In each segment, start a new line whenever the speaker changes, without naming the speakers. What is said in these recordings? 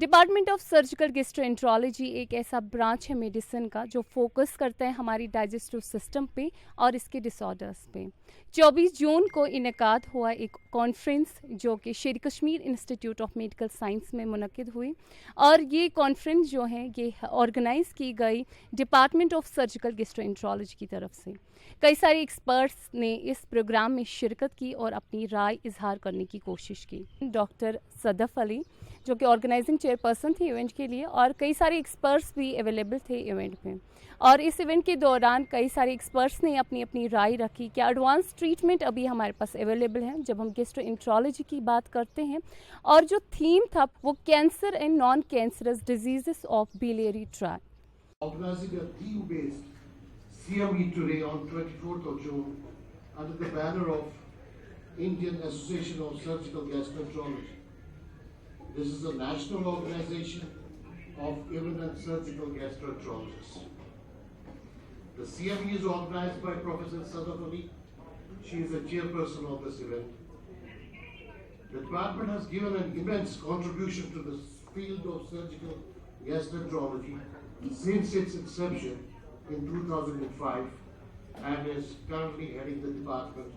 Department of surgical gastroenterology एक ऐसा branch है मेडिसिन का जो फोकस करता है हमारी डाइजेस्टिव सिस्टम पे और इसके डिसऑर्डर्स पे। 24 जून को इनेकाद हुआ एक कॉन्फ्रेंस जो कि शेर Kashmir institute of medical science में मुनक्किद हुई, और ये कॉन्फ्रेंस जो है ये ऑर्गेनाइज की गई डिपार्टमेंट ऑफ सर्जिकल गैस्ट्रोएंट्रोलॉजी की तरफ से। कई सारे एक्सपर्ट्स ने इस प्रोग्राम में शिरकत की और अपनी राय इजहार करने की कोशिश की। डॉक्टर सदफ अली जो कि ऑर्गेनाइजिंग चेयरपर्सन थी इवेंट के लिए, और कई सारे एक्सपर्ट्स भी अवेलेबल थे इवेंट में। और इस इवेंट के दौरान कई सारे एक्सपर्ट्स ने अपनी अपनी राय रखी कि एडवांस ट्रीटमेंट अभी हमारे पास अवेलेबल है जब हम गैस्ट्रोएंट्रोलॉजी की बात करते हैं। और जो थीम था वो cancer and non cancerous diseases of biliary tract.
Organizing a theme-based CME today on 24th of June under the banner of Indian Association of Surgical Gastroenterology. This is a national organization of eminent surgical gastroenterologists. The CME is organized by Professor Sadaf Ali. She is the chairperson of this event. The department has given an immense contribution to the field of surgical gastroenterology since its inception in 2005 and is currently heading the department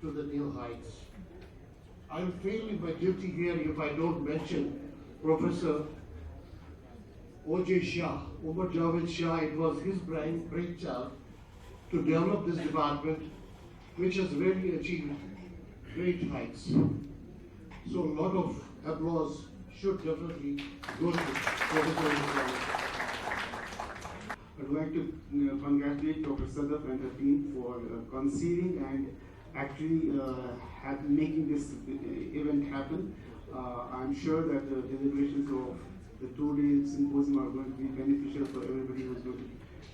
to the new heights. I will fail in my duty here if I don't mention Professor O.J. Shah, Umar Javed Shah. It was his brainchild to develop this department, which has really achieved great heights. So a lot of applause should definitely go to Professor Shah.
I'd like to congratulate Dr. Sadaf and her team for conceiving and actually making this event happen. I'm sure that the deliberations of the two-day symposium are going to be beneficial for everybody who's going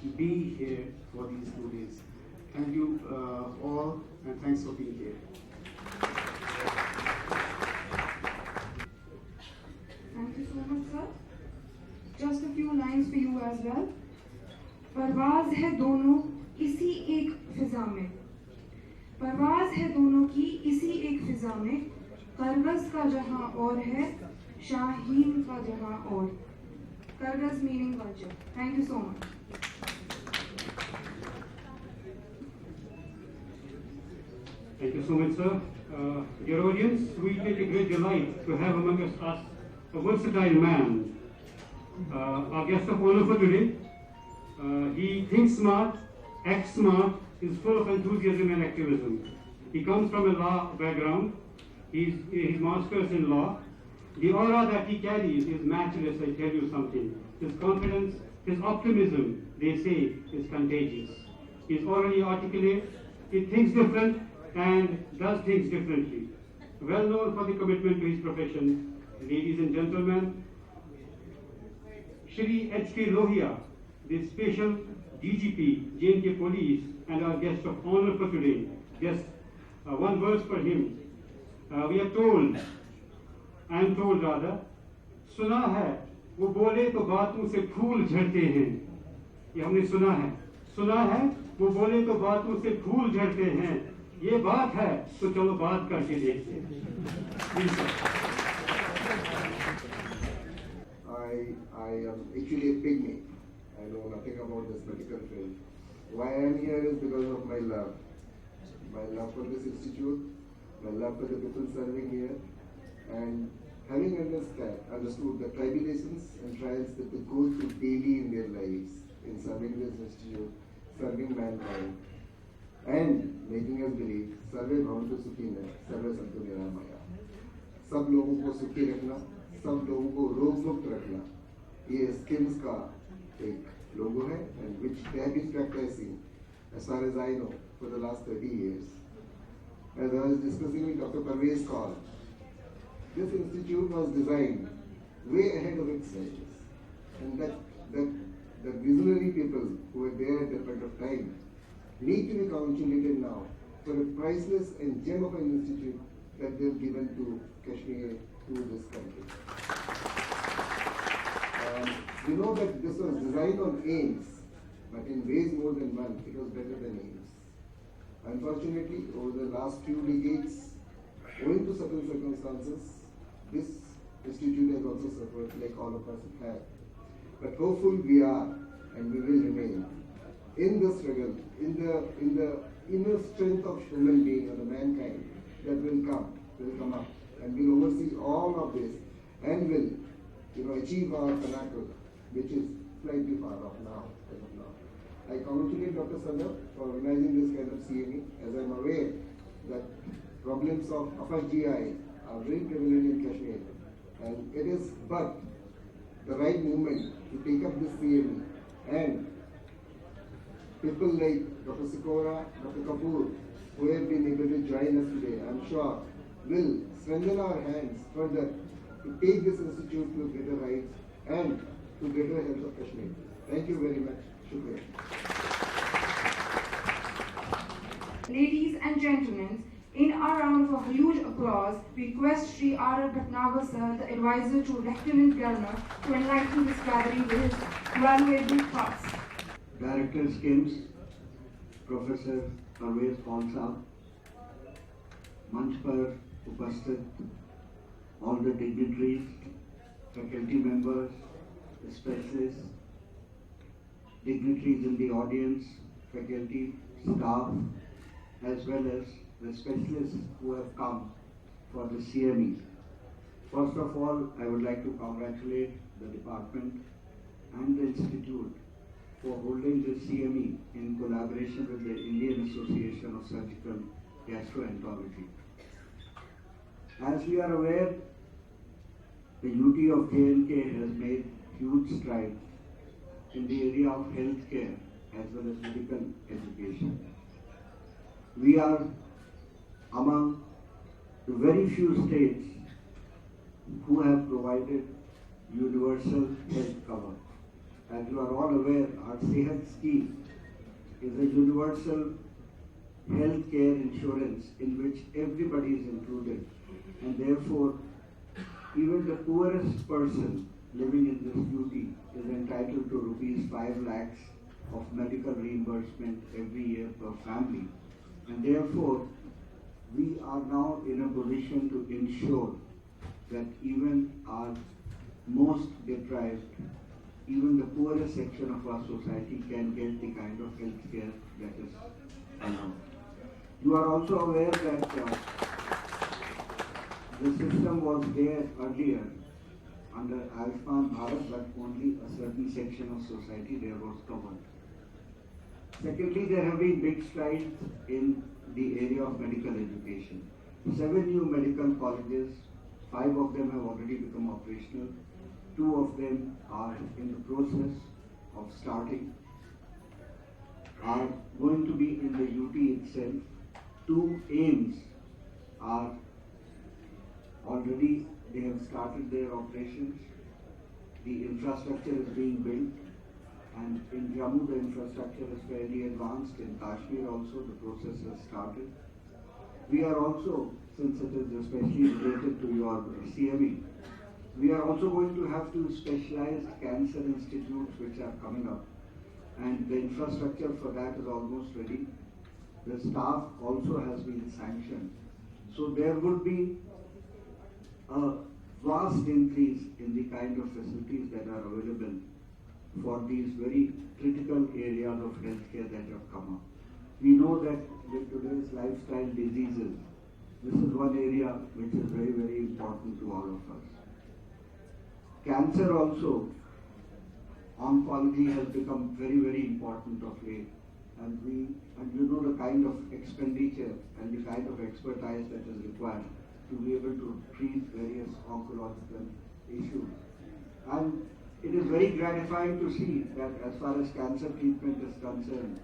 to be here for these 2 days. Thank you all, and thanks for being here.
Thank you so much, sir. Just a few lines for you as well. परवाज है दोनों इसी एक फिजा में, परवाज है दोनों की इसी एक फिजा में, करगज का जहां और है, शाहीन का जहां और। करगज मीनिंग वर्चर। Thank you so much.
Thank you so much, sir. Dear audience, we take a great delight to have among us a versatile man, our guest of honor for today. He thinks smart, acts smart, is full of enthusiasm and activism. He comes from a law background. His master's in law. The aura that he carries is matchless, I tell you something. His confidence, his optimism, they say, is contagious. He is orally articulate, he thinks different and does things differently. Well known for the commitment to his profession, ladies and gentlemen, Shri H.K. Lohia, the special DGP, J&K Police, and our guest of honor for today. Just one verse for him. We are told, I am told rather, सुना है वो बोले तो बातों से फूल झड़ते हैं। ये हमने सुना है वो बोले तो बातों से फूल झड़ते हैं। ये बात है तो चलो बात करके देखते हैं।
I am actually a pygmy. I know nothing about this medical field. Why I am here is because of my love for this institute, my love for the people serving here, and having understood the tribulations and trials that they go through daily in their lives in serving this institute, serving mankind, and making us believe सर्वे भवन्तु सुखिनः सर्वे सन्तु निरामयाः। सब लोगों को सुखी रखना, सब लोगों को रोग मुक्त रखना, ये स्किम्स का एक logo है, and which they have been practicing as far as I know for the last 30 years. As I was discussing with Dr. Parvez Kaur, this institute was designed way ahead of its times, and that visionary people who were there at that point of time need to be congratulated now for a priceless and gem of an institute that they've given to Kashmir, to this country. We know that this was designed on aims, but in ways more than one, it was better than aims. Unfortunately, over the last few decades, owing to certain circumstances, this institute has also suffered, like all of us have. But hopeful we are, and we will remain in the struggle, in the inner strength of human being or the mankind that will come up, and will oversee all of this, and will, achieve our pinnacle, which is slightly far off now, as of now. I congratulate Dr. Sadaf for organizing this kind of CME, as I am aware that problems of upper GI are very prevalent in Kashmir, and it is but the right moment to take up this CME, and people like Dr. Sikora, Dr. Kapoor, who have been able to join us today, I am sure, will strengthen our hands further to take this institute to greater heights and to greater health of Kashmir. Thank you very much. Shukriya.
Ladies and gentlemen, in our round of a huge applause, we request Sri R. Bhatnagar sir, the advisor to Lieutenant Governor, to enlighten this gathering with his valuable thoughts.
Director Skims, Professor Parvez Paul Saab, मंच पर उपस्थित all the dignitaries, faculty members, specialists, dignitaries in the audience, faculty, staff, as well as the specialists who have come for the CME. First of all, I would like to congratulate the department and the institute for holding this CME in collaboration with the Indian Association of Surgical Gastroenterology. As we are aware, the UT of J&K has made huge strides in the area of healthcare as well as medical education. We are among the very few states who have provided universal health cover. As you are all aware, our Sehat scheme is a universal health care insurance in which everybody is included, and therefore even the poorest person living in this UT is entitled to rupees 5 lakhs of medical reimbursement every year per family, and therefore we are now in a position to ensure that even our most deprived, even the poorest section of our society can get the kind of health care that is allowed. You are also aware that the system was there earlier under Ayushman Bharat, but only a certain section of society there was covered. Secondly, there have been big strides in the area of medical education. 7 new medical colleges, 5 of them have already become operational. 2 of them are in the process of starting, are going to be in the UT itself. 2 AIMS are already, they have started their operations. The infrastructure is being built, and in Jammu the infrastructure is fairly advanced. In Kashmir also the process has started. We are also, since it is especially related to your CME, we are also going to have 2 specialized cancer institutes which are coming up, and the infrastructure for that is almost ready. The staff also has been sanctioned. So there would be a vast increase in the kind of facilities that are available for these very critical areas of healthcare that have come up. We know that with today's lifestyle diseases, this is one area which is very, very important to all of us. Cancer also, oncology has become very, very important of late, and you know the kind of expenditure and the kind of expertise that is required to be able to treat various oncological issues. And it is very gratifying to see that as far as cancer treatment is concerned,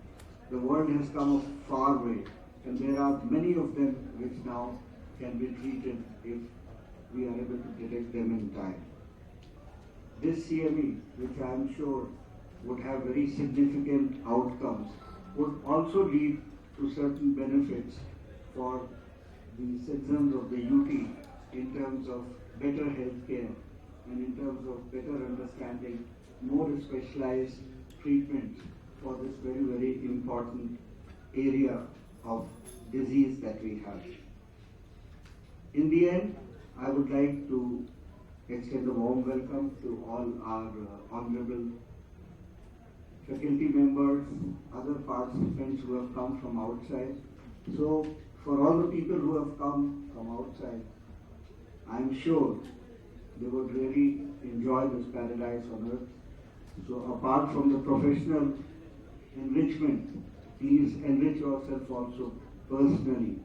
the world has come a far way, and there are many of them which now can be treated if we are able to detect them in time. This CME, which I am sure would have very significant outcomes, would also lead to certain benefits for the citizens of the UT in terms of better health care and in terms of better understanding, more specialized treatments for this very, very important area of disease that we have. In the end, I would like to extend a warm welcome to all our honorable faculty members, other participants who have come from outside. So, for all the people who have come from outside, I am sure they would really enjoy this paradise on earth. So, apart from the professional enrichment, please enrich yourself also personally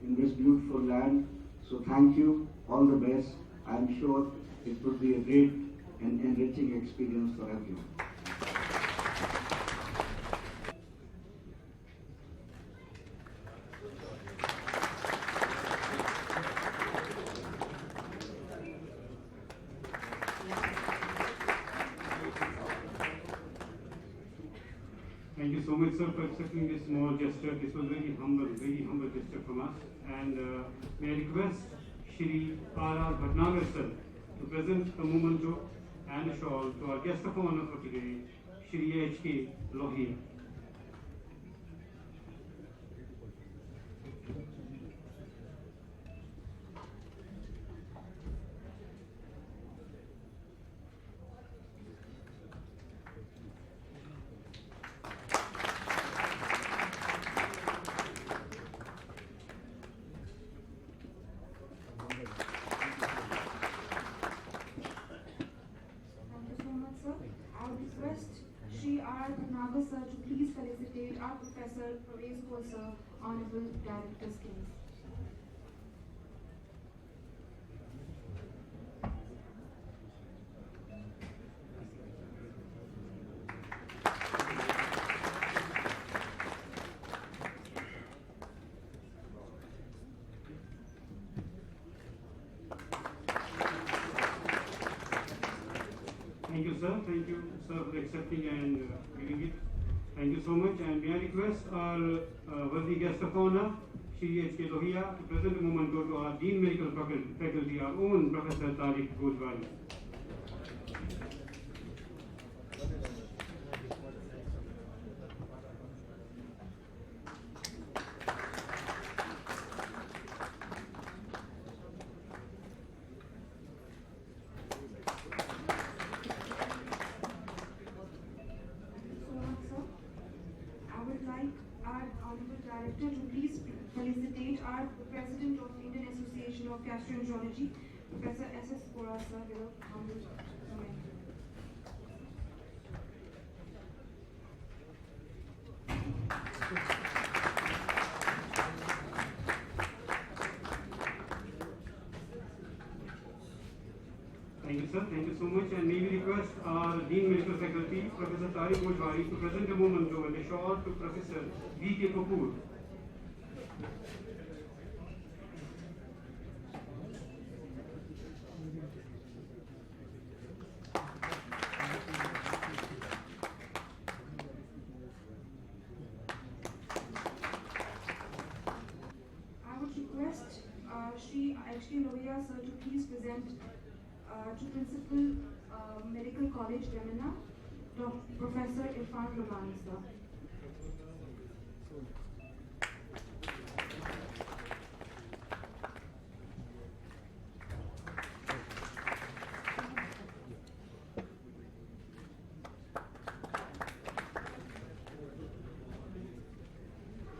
in this beautiful land. So, thank you, all the best. I am sure it would be a great and enriching experience for everyone.
Thank you so much, sir, for accepting this small gesture. This was very humble gesture from us. And may I request Shri R.R. Bhatnagar, sir, to present a memento and a shawl to our guest of honor for today, Shri H.K. Lohia.
Shri R. Bhatnagar sir to please felicitate our Professor Parvez Kaur sir, Honorable Director Skims.
Thank you, sir. Thank you, sir, for accepting and giving it. Thank you so much. And may I request our worthy guest of honor, Shri H.K. Lohia, to present a memento to our Dean Medical Faculty, our own Professor Tariq Gojwani.
Director to please felicitate our President of Indian Association of Gastroenterology, Professor S.S. Kora sir, with a humble comment.
Thank you, sir. Thank you so much. And may we request our Dean Medical Faculty, Professor Tariq Gojwani, to present a memento and a shawl to Professor V.K. Kapoor.
I would request Shri H.K. Lohia sir to please present to Principal Medical College, Demina, Professor Irfan Rabani sir.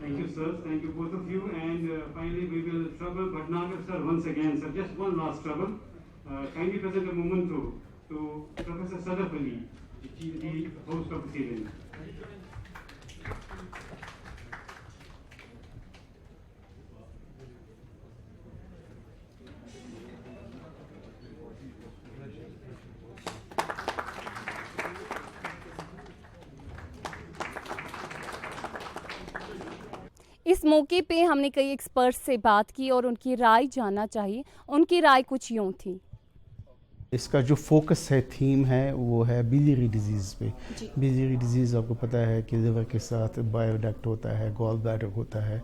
Thank you, sir. Thank you, both of you. And finally, we will trouble Bhatnagar, sir, once again. Sir, just one last trouble. Kindly present a memento to Professor Sadaf Ali, the host of this event.
इस मौके पे हमने कई experts से बात की और उनकी राय जानना चाहिए। उनकी राय कुछ यूँ थी।
इसका जो फोकस है, थीम है, वो है बिलियरी डिजीज़ पे। बिलियरी डिजीज़ आपको पता है कि लिवर के साथ बायोडक्ट होता है, गॉल ब्लैडर होता है,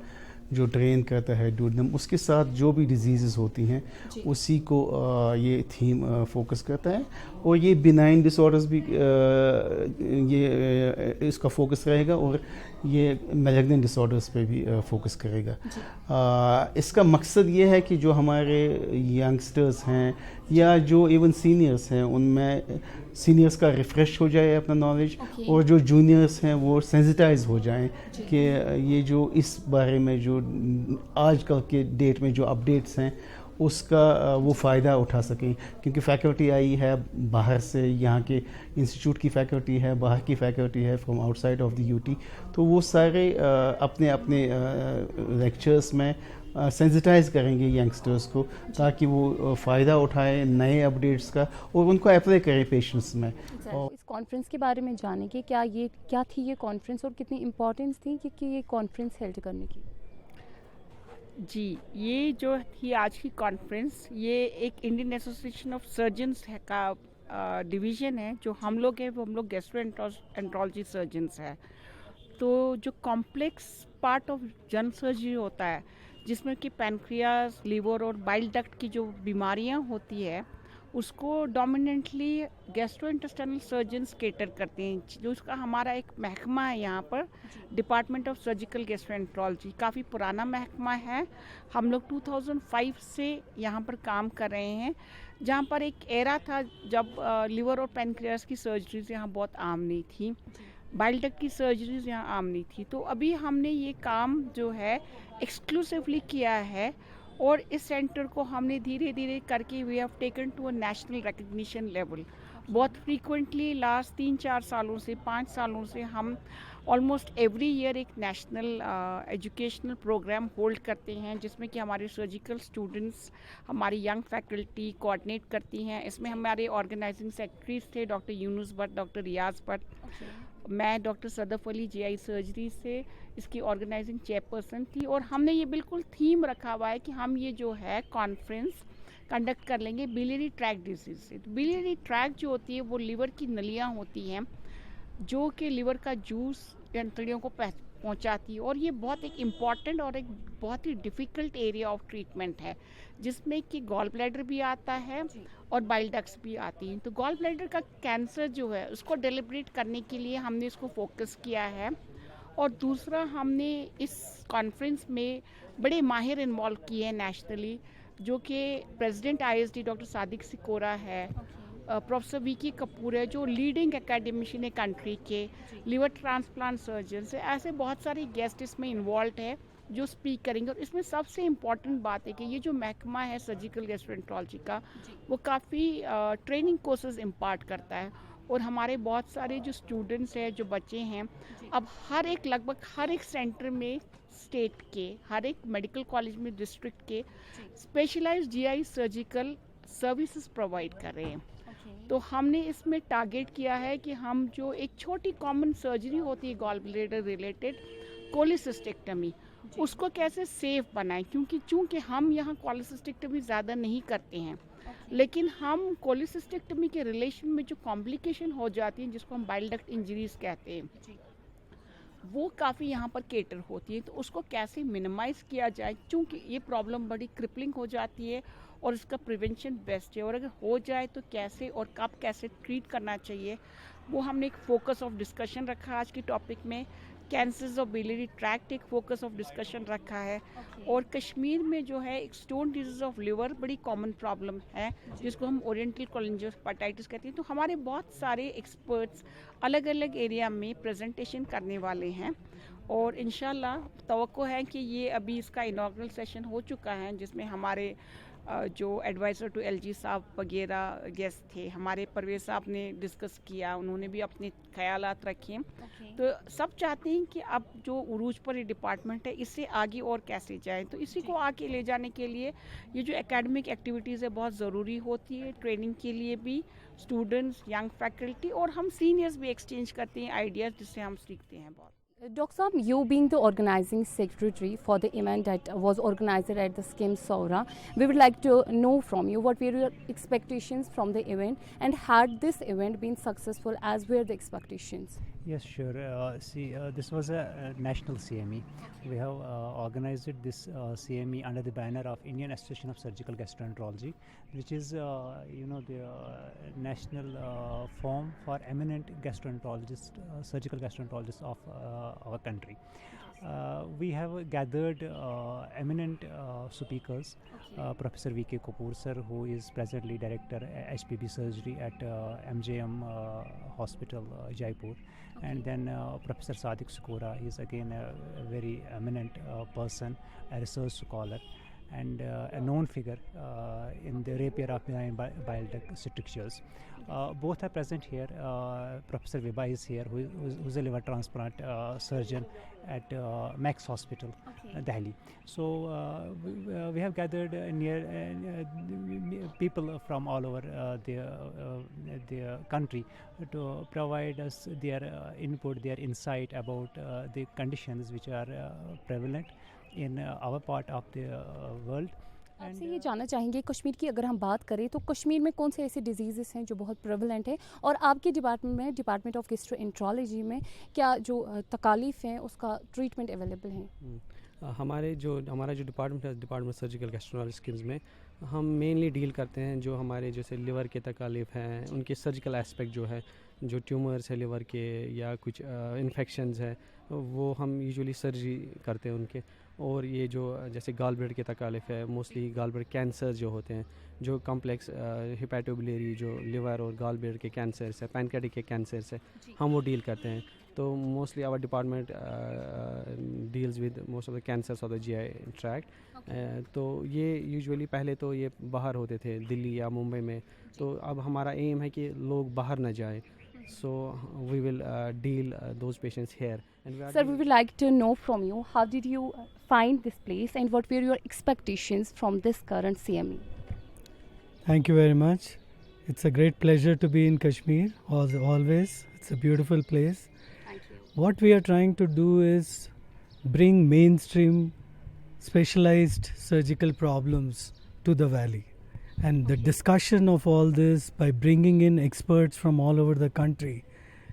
जो ड्रेन करता है डूडनम, उसके साथ जो भी डिजीज़ होती हैं उसी को ये थीम फोकस करता है। और ये बिनाइन डिसऑर्डर्स भी ये इसका फोकस रहेगा। और ये मैलिग्नेंट डिसऑर्डर्स पे भी फोकस करेगा। इसका मकसद ये है कि जो हमारे यंगस्टर्स हैं या जो इवन सीनियर्स हैं, उनमें सीनियर्स का रिफ़्रेश हो जाए अपना नॉलेज, और जो जूनियर्स हैं वो सेंसिटाइज हो जाएं कि ये जो इस बारे में जो आजकल के डेट में जो अपडेट्स हैं उसका वो फ़ायदा उठा सकें। क्योंकि फैकल्टी आई है बाहर से, यहाँ के इंस्टीट्यूट की फैकल्टी है, बाहर की फैकल्टी है from outside of the UT, तो वो सारे अपने अपने लेक्चर्स में सेंसिटाइज करेंगे यंगस्टर्स को, ताकि वो फ़ायदा उठाएं नए अपडेट्स का और उनको अप्लाई करें पेशेंट्स में।
और इस कॉन्फ्रेंस के बारे में जाने कि क्या थी ये कॉन्फ्रेंस और कितनी इम्पोर्टेंस थी कि ये कॉन्फ्रेंस हेल्ड करने की?
जी, ये जो थी आज की कॉन्फ्रेंस, ये एक इंडियन एसोसिएशन ऑफ सर्जन्स का डिवीज़न है। जो हम लोग हैं वो हम लोग गैस्ट्रोएंट्रोलॉजी सर्जन्स हैं। तो जो complex part of general surgery होता है, जिसमें कि पैनक्रियास, लिवर और बाइल डक्ट की जो बीमारियां होती है, उसको डोमिनेंटली गैस्ट्रोइंटेस्टाइनल सर्जन्स केटर करते हैं। जो इसका हमारा एक महकमा है यहाँ पर, डिपार्टमेंट ऑफ सर्जिकल गैस्ट्रोएंट्रोलॉजी, काफ़ी पुराना महकमा है। हम लोग 2005 से यहाँ पर काम कर रहे हैं, जहाँ पर एक एरा था जब लिवर और पैनक्रियास की सर्जरीज यहाँ बहुत आम नहीं थी, बाइल डक्ट की सर्जरीज यहाँ आम नहीं थी। तो अभी हमने ये काम जो है एक्सक्लूसिवली किया है, और इस सेंटर को हमने धीरे धीरे करके we have taken to a national recognition level. बहुत फ्रीक्वेंटली लास्ट 3-4 सालों से 5 सालों से हम ऑलमोस्ट एवरी ईयर एक नेशनल एजुकेशनल प्रोग्राम होल्ड करते हैं, जिसमें कि हमारे सर्जिकल स्टूडेंट्स, हमारी यंग फैकल्टी कोऑर्डिनेट करती हैं। इसमें हमारे ऑर्गेनाइजिंग सेक्रेटरीज थे डॉक्टर यूनुस भट्ट, डॉक्टर रियाज भट्ट, मैं doctor Sadaf Ali GI surgery से इसकी ऑर्गेनाइजिंग चेयरपर्सन थी। और हमने ये बिल्कुल थीम रखा हुआ है कि हम ये जो है कॉन्फ्रेंस कंडक्ट कर लेंगे बिलियरी ट्रैक्ट डिजीज से। तो बिलियरी ट्रैक्ट जो होती है वो लिवर की नलियाँ होती हैं, जो कि लिवर का जूस अंतड़ियों को पहुंचाती है। और ये बहुत एक इम्पॉर्टेंट और एक बहुत ही डिफ़िकल्ट एरिया ऑफ ट्रीटमेंट है, जिसमें कि गॉल ब्लैडर भी आता है और बाइल डक्ट्स भी आती हैं। तो गॉल ब्लैडर का कैंसर जो है उसको डेलिब्रेट करने के लिए हमने इसको फोकस किया है। और दूसरा, हमने इस कॉन्फ्रेंस में बड़े माहिर इन्वॉल्व किए हैं नेशनली, जो कि प्रेसिडेंट आईएसडी डॉक्टर सादिक सिकोरा है, प्रोफेसर वीकी कपूर है, जो लीडिंग एकेडमिशियन है कंट्री के, लिवर ट्रांसप्लांट सर्जन्स है। ऐसे बहुत सारे गेस्ट इसमें इन्वॉल्व है जो स्पीक करेंगे। और इसमें सबसे इम्पॉर्टेंट बात है कि ये जो महकमा है सर्जिकल गैस्ट्रोएंट्रोलॉजी का, वो काफ़ी ट्रेनिंग कोर्सेज इम्पार्ट करता है। और हमारे बहुत सारे जो स्टूडेंट्स हैं, जो बच्चे हैं, अब लगभग हर एक सेंटर में, स्टेट के हर एक मेडिकल कॉलेज में, डिस्ट्रिक्ट के specialised GI surgical services provide कर रहे हैं। तो हमने इसमें टारगेट किया है कि हम जो एक छोटी कॉमन सर्जरी होती है गॉल ब्लैडर रिलेटेड, कोलिसिस्टेक्टमी, उसको कैसे सेफ बनाएं। चूँकि हम यहाँ कोलिसिस्टेक्टमी ज़्यादा नहीं करते हैं, लेकिन हम कोलिसिस्टेक्टमी के रिलेशन में जो कॉम्प्लिकेशन हो जाती हैं, जिसको हम बाइल डक्ट इंजरीज कहते हैं, वो काफ़ी यहाँ पर केटर होती है। तो उसको कैसे मिनिमाइज़ किया जाए, क्योंकि ये प्रॉब्लम बड़ी क्रिपलिंग हो जाती है और इसका प्रिवेंशन बेस्ट है। और अगर हो जाए तो कैसे और कब कैसे ट्रीट करना चाहिए, वो हमने एक फोकस ऑफ डिस्कशन रखा आज की टॉपिक में। कैंसर्स ऑफ बिलियरी ट्रैक्ट एक फोकस ऑफ डिस्कशन रखा है। और कश्मीर में जो है एक स्टोन डिजीज ऑफ लिवर बड़ी कॉमन प्रॉब्लम है, जिसको हम ओरिएंटल कोलिंजियोहेपेटाइटिस कहते हैं। तो हमारे बहुत सारे एक्सपर्ट्स अलग अलग एरिया में प्रेजेंटेशन करने वाले हैं, और इंशाल्लाह तवक्को है कि ये अभी इसका इनॉग्रल सेशन हो चुका है, जिसमें हमारे जो एडवाइज़र टू एलजी साहब वगैरह गेस्ट थे, हमारे परवेज साहब ने डिस्कस किया, उन्होंने भी अपने ख्यालात रखे। तो सब चाहते हैं कि अब जो उरूज पर ये डिपार्टमेंट है, इससे आगे और कैसे जाए। तो इसी को आगे ले जाने के लिए ये जो एकेडमिक एक्टिविटीज़ है बहुत ज़रूरी होती है, ट्रेनिंग के लिए भी स्टूडेंट्स, यंग फैकल्टी और हम सीनियर्स भी एक्सचेंज करते हैं आइडियाज़, जिससे हम सीखते हैं बहुत।
Dr. Saab, you being the organizing secretary for the event that was organized at the Skims Saura, we would like to know from you what were your expectations from the event, and had this event been successful as were the expectations?
Yes, sure. This was a national CME. We have organized this CME under the banner of Indian Association of Surgical Gastroenterology, which is, the national forum for eminent gastroenterologists, surgical gastroenterologists of our country. We have gathered eminent speakers, Professor V.K. Kapoor sir, who is presently director HPB surgery at MJM Hospital, Jaipur, and then Professor Sadiq Sukora. He is again a very eminent person, a research scholar, and a known figure in the rapier of benign bile duct strictures. Both are present here. Professor Viba is here, who's a liver transplant surgeon at Max Hospital, Delhi. So we have gathered people from all over the country to provide us their input, their insight about the conditions which are prevalent in our part of the world.
आपसे ये जानना चाहेंगे, कश्मीर की अगर हम बात करें तो कश्मीर में कौन से ऐसे डिजीज़ हैं जो बहुत प्रेवलेंट है, और आपके डिपार्टमेंट में, डिपार्टमेंट ऑफ गैस्ट्रोएंटरोलॉजी में, क्या जो तकालीफ हैं उसका ट्रीटमेंट अवेलेबल है?
हमारा जो डिपार्टमेंट है, डिपार्टमेंट सर्जिकल गैस्ट्रोएंटरोलॉजी स्किम्स में हम मेनली डील करते हैं जो हमारे जैसे लिवर के तकालीफ हैं, उनके सर्जिकल एस्पेक्ट जो है, जो ट्यूमर्स है लिवर के या कुछ इन्फेक्शंस है, वो हम यूजुअली सर्जरी करते हैं उनके। और ये जो जैसे गाल ब्लैडर के तकालीफ है, मोस्टली गाल ब्लैडर कैंसर जो होते हैं, जो कॉम्प्लेक्स हिपैटोबिलियरी जो लिवर और गाल ब्लैडर के कैंसर्स है, पैनक्रियाटिक के कैंसर्स है, हम वो डील करते हैं। तो mostly our department deals with most of the cancers of the GI tract. तो ये यूजुअली पहले तो ये बाहर होते थे दिल्ली या मुंबई में, तो अब हमारा एम है कि लोग बाहर ना जाए। So we will deal those patients here.
Sir, we would like to know from you, how did you find this place and what were your expectations from this current CME?
Thank you very much. It's a great pleasure to be in Kashmir, always. It's a beautiful place.
Thank you.
What we are trying to do is bring mainstream specialized surgical problems to the valley. And the discussion of all this by bringing in experts from all over the country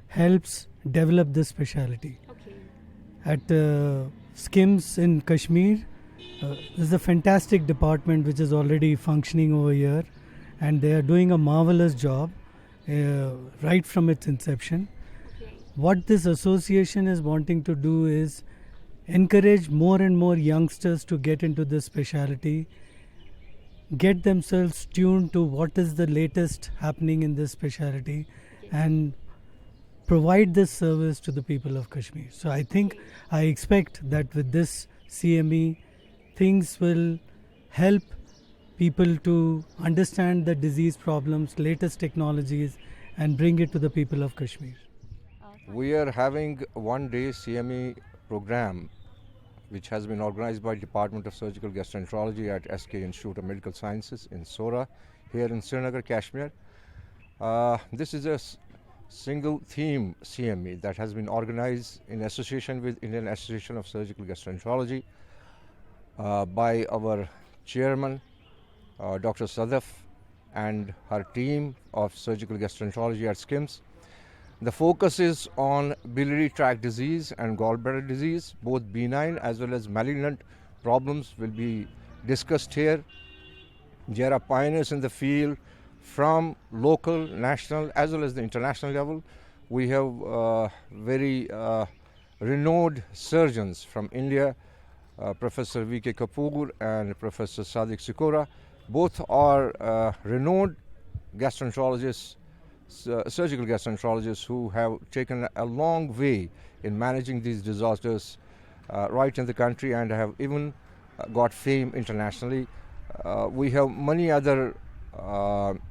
helps develop this specialty.
Okay.
At Skims in Kashmir, there's a fantastic department which is already functioning over here, and they are doing a marvelous job right from its inception.
Okay.
What this association is wanting to do is encourage more and more youngsters to get into this specialty, get themselves tuned to what is the latest happening in this specialty, and provide this service to the people of Kashmir. So I expect that with this CME, things will help people to understand the disease problems, latest technologies, and bring it to the people of Kashmir.
We are having one-day CME program which has been organized by Department of Surgical Gastroenterology at SK Institute of Medical Sciences in Sora, here in Srinagar, Kashmir. This is a single theme CME that has been organized in association with Indian Association of Surgical Gastroenterology by our chairman, Dr. Sadaf, and her team of surgical gastroenterology at Skims. The focus is on biliary tract disease and gallbladder disease. Both benign as well as malignant problems will be discussed here. There are pioneers in the field from local, national as well as the international level. We have very renowned surgeons from India, Professor V.K. Kapoor and Professor Sadiq Sukora. Both are renowned gastroenterologists, surgical gastroenterologists who have taken a long way in managing these disasters right in the country and have even got fame internationally. We have many other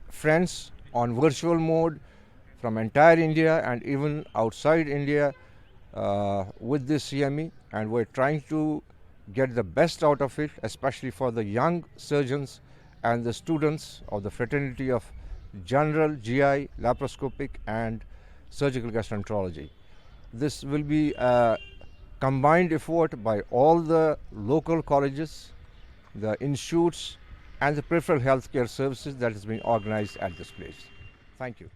friends on virtual mode from entire India and even outside India with this CME, and we're trying to get the best out of it, especially for the young surgeons and the students of the fraternity of general, GI, laparoscopic and surgical gastroenterology. This will be a combined effort by all the local colleges, the institutes and the peripheral healthcare services that is being organized at this place. Thank you.